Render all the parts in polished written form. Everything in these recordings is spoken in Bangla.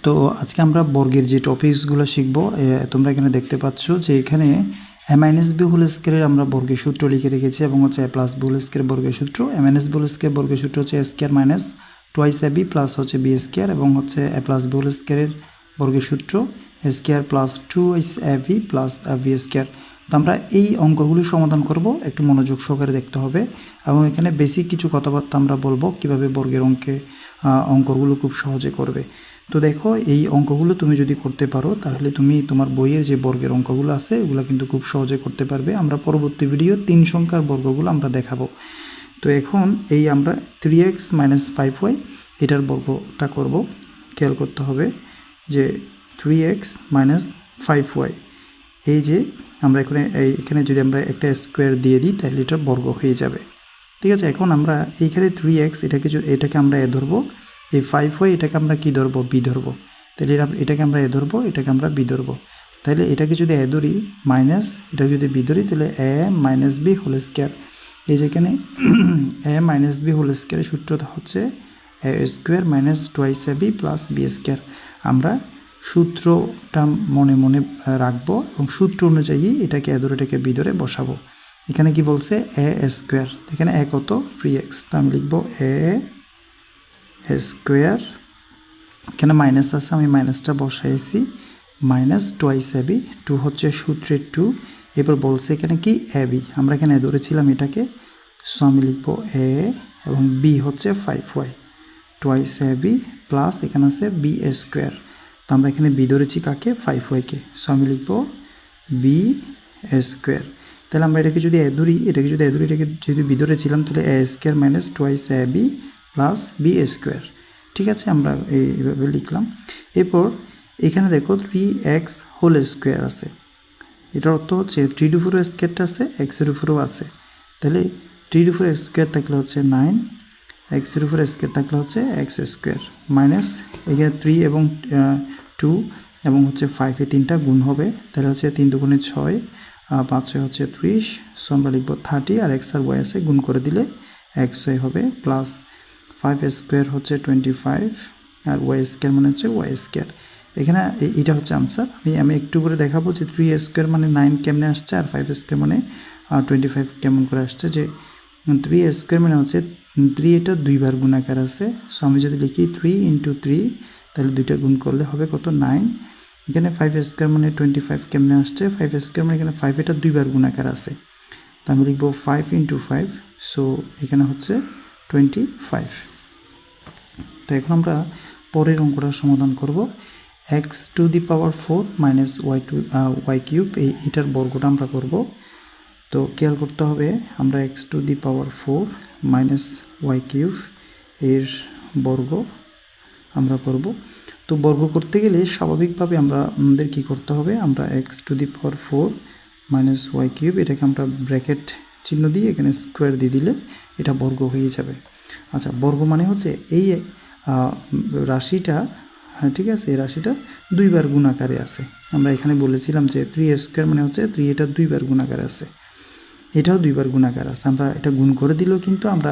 তো আজকে আমরা বর্গের যে টপিকসগুলো শিখব, তোমরা এখানে দেখতে পাচ্ছ যে এখানে a মাইনাস বি হোল স্কয়ারের আমরা বর্গের সূত্র লিখে রেখেছি এবং হচ্ছে a plus b whole square বর্গের সূত্র। a minus b whole square বর্গের সূত্র হচ্ছে a square minus twice a b plus হচ্ছে বি স্কয়ার এবং হচ্ছে a প্লাস বি হোল স্কয়ারের বর্গের সূত্র a square plus twice a b plus b square. তো আমরা এই অঙ্কগুলি সমাধান করব, একটু মনোযোগ সহকারে দেখতে হবে এবং এখানে বেসিক কিছু কথাবার্তা আমরা বলবো কিভাবে বর্গের অঙ্কগুলো খুব সহজে করবে। তো দেখো, এই অঙ্কগুলো তুমি যদি করতে পারো তাহলে তুমি তোমার বইয়ের যে বর্গের অঙ্কগুলো আছে এগুলো কিন্তু খুব সহজে করতে পারবে। আমরা পরবর্তী ভিডিও 3 সংখ্যার বর্গগুলো আমরা দেখাবো। তো এখন এই আমরা 3x মাইনাস 5y এটার বর্গটা করব। খেয়াল করতে হবে যে 3x মাইনাস 5y, এই যে আমরা এখানে যদি আমরা একটা স্কোয়ার দিয়ে দিই তাহলে এটার বর্গ হয়ে যাবে। ঠিক আছে, এখন আমরা এইখানে 3x এটাকে আমরা এ ধরবো, এই 5y এটাকে আমরা কি ধরবো, বি ধরবো। তাহলে এটাকে আমরা এ ধরবো, এটাকে আমরা বি ধরবো। তাহলে এটাকে যদি এ ধরি মাইনাস এটাকে যদি বি ধরি তাহলে a minus b whole square. এই যেখানে a মাইনাস বি হোল স্কয়ারের সূত্রটা হচ্ছে a square minus twice a b plus b square. আমরা সূত্রটা মনে মনে রাখবো এবং সূত্র অনুযায়ী এটাকে এ ধরে এটাকে বি ধরে বসাবো। এখানে কি বলছে a স্কোয়ার, এখানে a কত 3x, তো আমি লিখবো a স্কোয়ার, এখানে মাইনাস আছে আমি মাইনাসটা বসাইছি, মাইনাস টুয়াইস a বি, 2 হচ্ছে সূত্রের 2। এরপর বলছে এখানে কি a বি, আমরা এখানে ধরেছিলাম এটাকে, সো আমি লিখবো a এবং বি হচ্ছে 5y twice a b plus এখানে আছে বি স্কোয়ার। তো আমরা এখানে বি ধরেছি কাকে, 5y কে, সো আমি লিখবো বি স্কোয়ার। তাহলে আমরা এটাকে যদি এটাকে যদি বি ধরেছিলাম তাহলে a square minus twice a b plus b square. ঠিক আছে, আমরা এইভাবে লিখলাম। এরপর এখানে দেখো 3x হোল স্কোয়ার আছে, এটার অর্থ হচ্ছে 3 উপরে স্কোয়ারটা আছে, এক্সের উপরেও আছে। তাহলে 3 উপরে স্কোয়ার থাকলে হচ্ছে 9, এক্সের উপরে স্কোয়ার থাকলে হচ্ছে এক্স স্কোয়ার মাইনাস এখানে 3 এবং 2 এবং হচ্ছে 5 এই তিনটা গুণ হবে, তাহলে হচ্ছে 3 দুগুণে 6, 5 6 হচ্ছে 30, সো আমরা লিখবো 30 আর এক্স আর ওয়াই আছে, গুণ করে দিলে এক্স ওয়াই হবে প্লাস 5 স্কোয়ার হচ্ছে 25 আর ওয়াই স্কোয়ার মানে হচ্ছে ওয়াই স্কোয়ার। এখানে এটা হচ্ছে আনসার। আমি একটু করে দেখাবো যে 3 স্কোয়ার মানে 9 কেমনে আসছে আর 5 স্কোয়ার মানে 25 কেমন করে আসছে। যে 3 স্কোয়ার মানে হচ্ছে 3, এটা 2 বার গুণাকার আছে, সো আমি যদি লিখি 3 × 3 তাহলে 2টা গুণ করলে হবে কত 9। এখানে 5 স্কোয়ার মানে 25 কেমনে আসছে, 5 স্কোয়ার মানে এখানে 5 এটা 2 বার গুণাকার আছে, তো আমি লিখবো 5 × 5, সো এখানে হচ্ছে 25। তো এখন আমরা পরের অঙ্কটা সমাধান করব। x to the power 4 minus y cube, এইটার বর্গটা আমরা করব। তো খেয়াল করতে হবে আমরা x to the power 4 minus y cube এর বর্গ আমরা করব। তো বর্গ করতে গেলে স্বাভাবিকভাবে আমাদের কি করতে হবে, আমরা x to the power 4 minus y cube এটাকে আমরা ব্র্যাকেট চিহ্ন দিয়ে এখানে স্কোয়ার দিয়ে দিলে এটা বর্গ হয়ে যাবে। আচ্ছা, বর্গ মানে হচ্ছে এই রাশিটা, ঠিক আছে, এই রাশিটা 2 বার গুণাকারে আছে। আমরা এখানে বলেছিলাম যে 3 স্কোয়ার মানে হচ্ছে 3 এটা 2 বার গুণাকারে আছে, এটাও 2 বার গুণাকার আছে। আমরা এটা গুণ করে দিলেও কিন্তু আমরা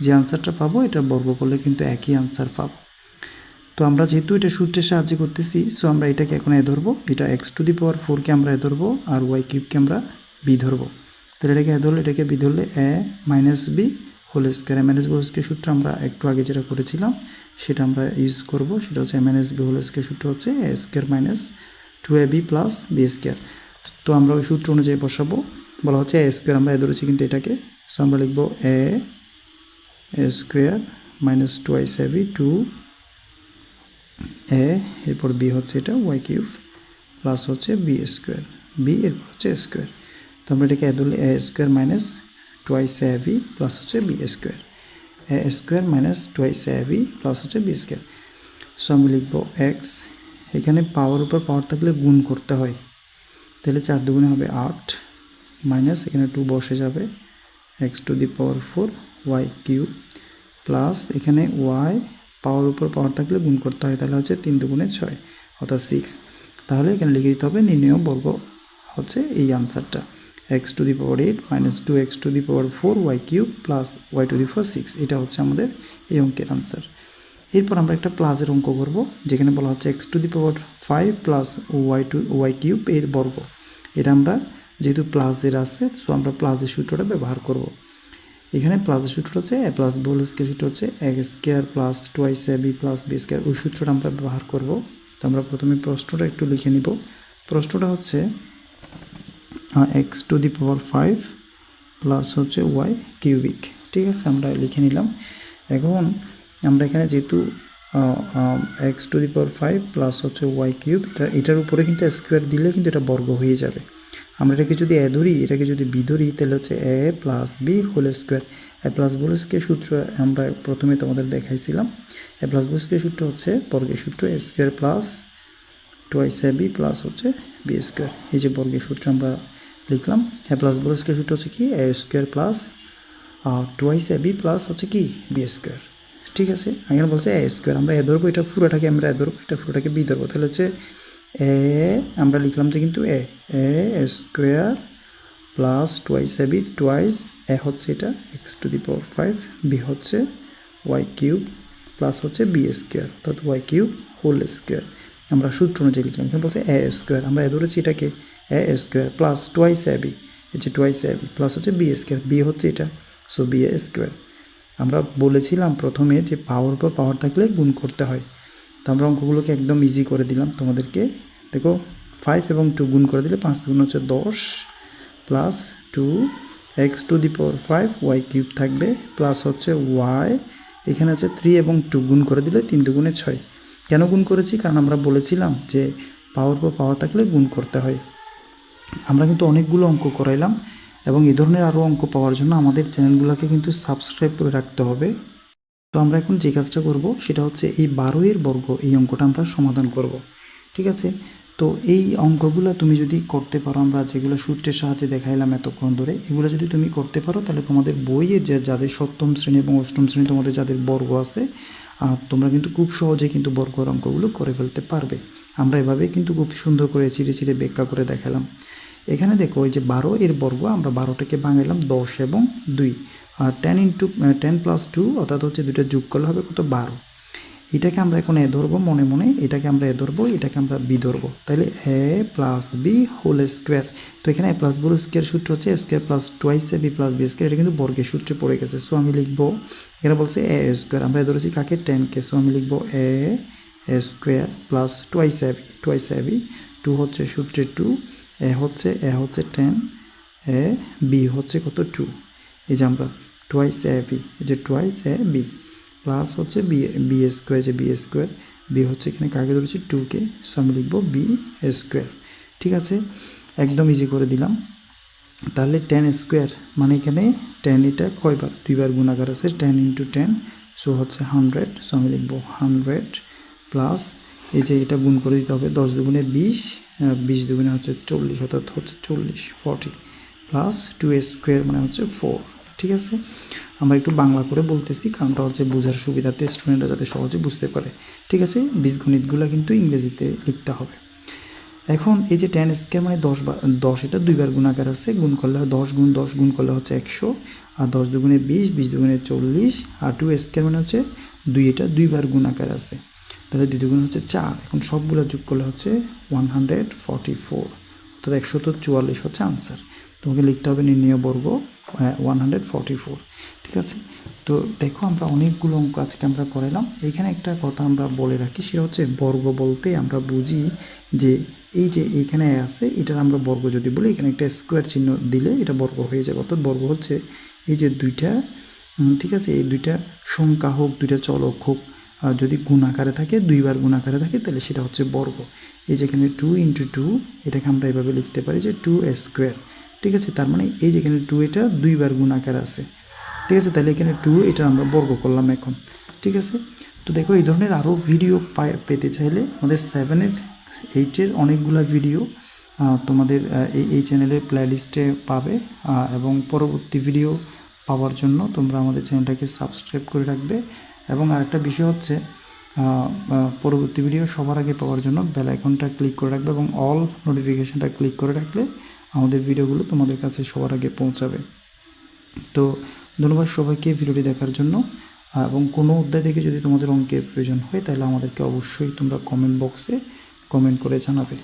যে আনসারটা পাবো এটা বর্গ করলে কিন্তু একই আনসার পাবো। তো আমরা যেহেতু এটা সূত্রের সাহায্যে করতেছি, সো আমরা এটাকে এখন এ ধরবো, এটা x টু দি পাওয়ার 4 কে আমরা এ ধরবো আর ওয়াই কিউবকে আমরা বি ধরবো। তাহলে এটাকে এ ধরলে এটাকে বি ধরলে a minus b whole square, a minus b whole square সূত্র আমরা একটু আগে যেটা করেছিলাম সেটা আমরা ইউজ করব, সেটা হচ্ছে a minus b whole square সূত্র হচ্ছে a square minus 2ab plus b square. তো আমরা ওই সূত্র অনুযায়ী বসাবো, বলা হচ্ছে a স্কোয়ার, আমরা এ ধরেছি কিন্তু এটাকে, সো আমরা লিখবো a square minus twice ab 2a, এরপর বি হচ্ছে এটা ওয়াই কিউব প্লাস হচ্ছে বি স্কোয়ার, বি এরপর হচ্ছে স্কোয়ার। তো আমরা এটাকে এ ধরলে a square minus twice ab plus হচ্ছে B square, a square minus twice ab plus হচ্ছে বি স্কোয়ার। সো আমি লিখবো এক্স, এখানে পাওয়ার উপর পাওয়ার থাকলে গুণ করতে হয়, তাহলে 4 দুগুণে হবে 8 মাইনাস এখানে 2 বসে যাবে x to the power 4 Y cube plus এখানে ওয়াই পাওয়ার উপর পাওয়ার থাকলে গুণ করতে হয়, তাহলে হচ্ছে 3 দুগুণে 6 অর্থাৎ 6। তাহলে এখানে লিখে দিতে হবে নির্ণেয় বর্গ হচ্ছে এই আনসারটা, x to the power 8 minus 2x to the power 4 Y cube plus Y to the power 6, এটা হচ্ছে আমাদের এই অঙ্কের আনসার। এরপর আমরা একটা প্লাসের অঙ্ক করব, যেখানে বলা হচ্ছে x⁵ প্লাস y কিউব এর বর্গ। এটা আমরা যেহেতু প্লাসের আছে, তো আমরা প্লাসের সূত্রটা ব্যবহার করব। এখানে প্লাসের সূত্র হচ্ছে a plus b whole square, সূত্র হচ্ছে a² plus 2ab plus b², ওই সূত্রটা আমরা ব্যবহার করব। তো আমরা প্রথমে প্রশ্নটা একটু লিখে নিব। প্রশ্নটা হচ্ছে x⁵ প্লাস হচ্ছে y কিউবিক। ঠিক আছে, আমরা লিখে নিলাম। এখন আমরা এখানে যেহেতু x⁵ প্লাস হচ্ছে y কিউব, এটার উপরে কিন্তু স্কোয়ার দিলে কিন্তু এটা বর্গ হয়ে যাবে। আমরা এটাকে যদি a ধরি, এটাকে যদি b ধরি, তাহলে হচ্ছে a plus b whole square. a plus b whole square সূত্র আমরা প্রথমে তোমাদের দেখাইছিলাম। a প্লাস b স্কোয়ার সূত্র হচ্ছে বর্গের সূত্র a² প্লাস 2ab প্লাস হচ্ছে b²। এই যে বর্গের সূত্র আমরা লিখলাম। a প্লাস b স্কোয়ার সূত্র হচ্ছে কি a² প্লাস 2ab প্লাস হচ্ছে কি b²। ঠিক আছে, এখানে বলছে a², আমরা a ধরবো, এটা পুরোটাকে আমরা a ধরবো, এটা পুরোটাকে b ধরবো। তাহলে হচ্ছে আমরা লিখলাম যে কিন্তু a² plus 2ab, twice a হচ্ছে এটা x⁵, b হচ্ছে y কিউব প্লাস হচ্ছে b² অর্থাৎ y কিউব হোল স্কোয়ার। আমরা সূত্র অনুযায়ী লিখলাম। এখানে বলছে a², আমরা ধরেছি এটাকে a² প্লাস 2ab, এই যে 2ab প্লাস হচ্ছে b², b হচ্ছে এটা, সো b²। আমরা বলেছিলাম প্রথমে যে পাওয়ার পর পাওয়ার থাকলে গুণ করতে হয়। তো আমরা অঙ্কগুলোকে একদম ইজি করে দিলাম তোমাদেরকে। দেখো 5 এবং 2 গুণ করে দিলে 5 গুণ হচ্ছে 10 প্লাস 2 x⁵ y কিউব থাকবে প্লাস হচ্ছে y, এখানে আছে 3 এবং 2 গুণ করে দিলে 3 দুগুণে 6। কেন গুণ করেছি? কারণ আমরা বলেছিলাম যে পাওয়ার পর পাওয়ার থাকলে গুণ করতে হয়। আমরা কিন্তু অনেকগুলো অঙ্ক করাইলাম, এবং এই ধরনের আরও অঙ্ক পাওয়ার জন্য আমাদের চ্যানেলগুলোকে কিন্তু সাবস্ক্রাইব করে রাখতে হবে। তো আমরা এখন যে কাজটা করব সেটা হচ্ছে এই 12 এর বর্গ, এই অঙ্কটা আমরা সমাধান করব। ঠিক আছে, তো এই অঙ্কগুলো তুমি যদি করতে পারো, আমরা যেগুলো সূত্রের সাহায্যে দেখাইলাম এতক্ষণ ধরে, এগুলো যদি তুমি করতে পারো, তাহলে তোমাদের বইয়ের যাদের সপ্তম শ্রেণী এবং অষ্টম শ্রেণী তোমাদের যাদের বর্গ আছে, তোমরা কিন্তু খুব সহজে কিন্তু বর্গের অঙ্কগুলো করে ফেলতে পারবে। আমরা এভাবে কিন্তু খুব সুন্দর করে চিরে চিরে ব্যাখ্যা করে দেখালাম। এখানে দেখো ওই যে 12 এর বর্গ, আমরা 12টাকে ভাঙাইলাম 10 এবং 2, আর 10 প্লাস 2 অর্থাৎ হচ্ছে দুটো যোগ করলে হবে কত? 12। এটাকে আমরা এখন এ ধরবো মনে মনে, এটাকে আমরা এ ধরবো, এটাকে আমরা বি ধরবো। তাহলে a plus b whole square. তো এখানে a plus b whole square সূত্র হচ্ছে a² plus 2ab plus b², এটা কিন্তু বর্গের সূত্রে পড়ে গেছে। সো আমি লিখবো, এখানে বলছে a², আমরা এ ধরেছি কাকে? 10কে। সো আমি লিখবো a² প্লাস 2ab, 2 হচ্ছে সূত্রে 2, a হচ্ছে 10, b হচ্ছে কত? 2। এই যে আমরা ab, এই যে ab প্লাস হচ্ছে b², যে b², b হচ্ছে এখানে কাকে ধরেছি? 2কে। সো আমি লিখবো b²। ঠিক আছে, একদম ইজি করে দিলাম। তাহলে 10² মানে এখানে 10 এটা কয়বার? 2বার গুণাকার আছে, 10 × 10, সো হচ্ছে 100। সো আমি লিখবো 100 প্লাস, এই যে এটা গুণ করে দিতে হবে, 10 দুগুণে 20, 20 দুগুণে হচ্ছে 40, অর্থাৎ হচ্ছে 40 প্লাস 2² মানে হচ্ছে 4। ঠিক আছে, আমরা একটু বাংলা করে বলতেছি, কারণটা হচ্ছে বোঝার সুবিধাতে স্টুডেন্টরা যাতে সহজে বুঝতে পারে। ঠিক আছে, বীজগণিতগুলো কিন্তু ইংরেজিতে লিখতে হবে। এখন এই যে 10² মানে 10 এটা 2বার গুণাকার আছে, গুণ করলে 10 গুণ 10 গুণ করলে হচ্ছে 100, আর 10 দুগুণে 20, 20 দুগুণে 40, আর 2² মানে হচ্ছে 2, এটা 2বার গুণাকার আছে, তাহলে 2 দুগুণ হচ্ছে 4। এখন সবগুলো যোগ করলে হচ্ছে 144, অর্থাৎ 144 হচ্ছে আনসার। তোমাকে লিখতে হবে নির্ণয় বর্গ 144। ঠিক আছে, তো দেখো আমরা অনেকগুলো অঙ্ক আজকে আমরা করালাম। এখানে একটা কথা আমরা বলে রাখি, সেটা হচ্ছে বর্গ বলতে আমরা বুঝি যে এই যে এইখানে আছে, এটার আমরা বর্গ যদি বলি, এখানে একটা স্কোয়ার চিহ্ন দিলে এটা বর্গ হয়ে যাবে। অর্থাৎ বর্গ হচ্ছে এই যে দুইটা, ঠিক আছে, এই দুইটা সংখ্যা হোক, দুইটা চলক হোক, যদি গুণাকারে থাকে, 2বার গুণাকারে থাকে, তাহলে সেটা হচ্ছে বর্গ। এই যেখানে 2 × 2, এটাকে আমরা এভাবে লিখতে পারি যে 2²। ঠিক আছে, তার মানে এই যেখানে 2 এটা 2বার গুণাকার আছে। ঠিক আছে, তাহলে এখানে 2 এটা আমরা বর্গ করলাম এখন। ঠিক আছে, তো দেখো এই ধরনের আরও ভিডিও পেতে চাইলে আমাদের 7 এর 8 এর অনেকগুলো ভিডিও তোমাদের এই চ্যানেলের প্লেলিস্টে পাবে, এবং পরবর্তী ভিডিও পাওয়ার জন্য তোমরা আমাদের চ্যানেলটাকে সাবস্ক্রাইব করে রাখবে। এবং আরেকটা বিষয় হচ্ছে পরবর্তী ভিডিও সবার আগে পাওয়ার জন্য বেল আইকনটা ক্লিক করে রাখবে, এবং অল নোটিফিকেশনটা ক্লিক করে রাখলে আমাদের ভিডিওগুলো তোমাদের কাছে সবার আগে পৌঁছাবে। তো ধন্যবাদ সবাইকে ভিডিওটি দেখার জন্য। এবং কোনো অধ্যায় থেকে যদি তোমাদের অঙ্কের প্রয়োজন হয় তাহলে আমাদেরকে অবশ্যই তোমরা কমেন্ট বক্সে কমেন্ট করে জানাবে।